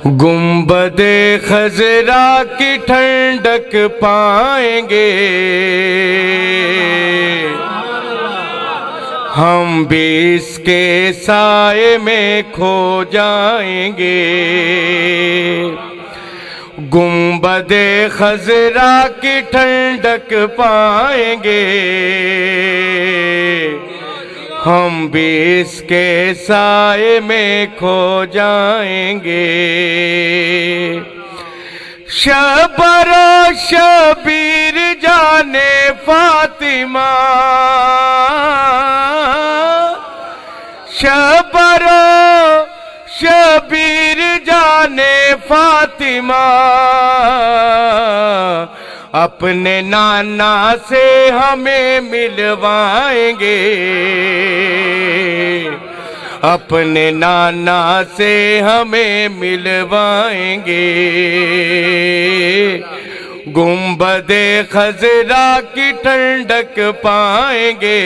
گنبد خضرا کی ٹھنڈک پائیں گے ہم بھی اس کے سائے میں کھو جائیں گے۔ گنبد خضرا کی ٹھنڈک پائیں گے ہم بھی اس کے سائے میں کھو جائیں گے۔ شبر و شبیر جانے فاطمہ، شبر و شبیر جانے فاطمہ، اپنے نانا سے ہمیں ملوائیں گے، اپنے نانا سے ہمیں ملوائیں گے۔ گنبد خضرا کی ٹھنڈک پائیں گے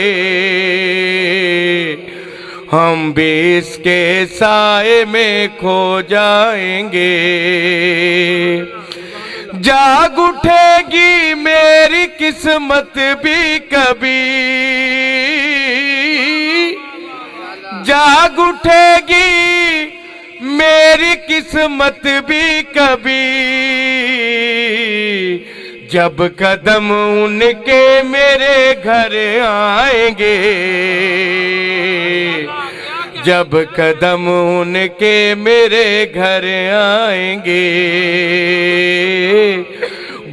ہم بھی اس کے سائے میں کھو جائیں گے۔ جاگ اٹھے گی میری قسمت بھی کبھی، جاگ اٹھے گی میری قسمت بھی کبھی، جب قدم ان کے میرے گھر آئیں گے، جب قدم ان کے میرے گھر آئیں گے۔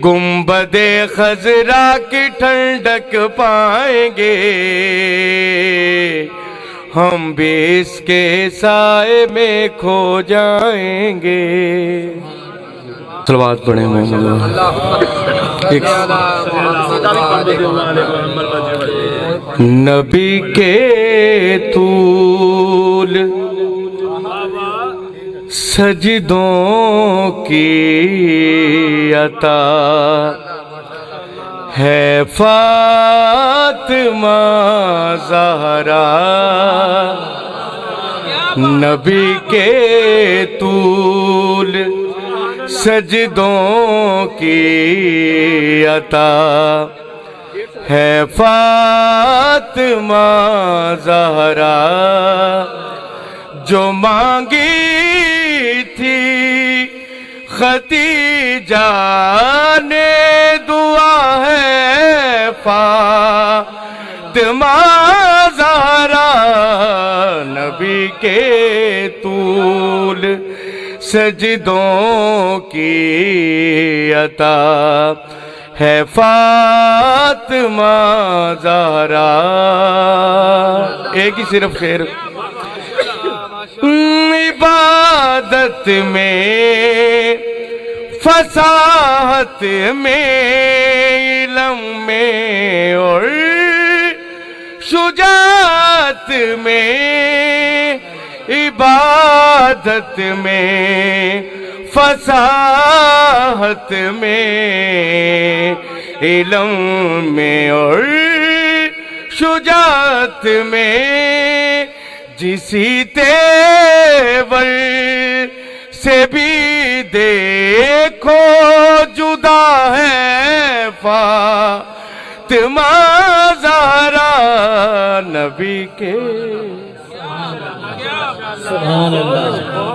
گنبد خضرا کی ٹھنڈک پائیں گے ہم بھی اس کے سائے میں کھو جائیں گے۔ صلوات پڑھیں محمد نبی کے طول سجدوں کی عطا ہے فاطمہ زہرا، نبی کے طول سجدوں کی عطا ہے فاطمہ زہرا، جو مانگی تھی ختیجہ نے دعا ہے فاطمہ زہرا، نبی کے طول سجدوں کی عطا ہے فاطمہ زہرا۔ ایک ہی صرف شعر، عبادت میں فصاحت میں علم میں اور شجاعت میں، عبادت میں فصاحت میں علم میں اور شجاعت میں، جسی تیور سے بھی دیکھو جدا ہے فاطمہ زہرا، نبی کے سبحان اللہ۔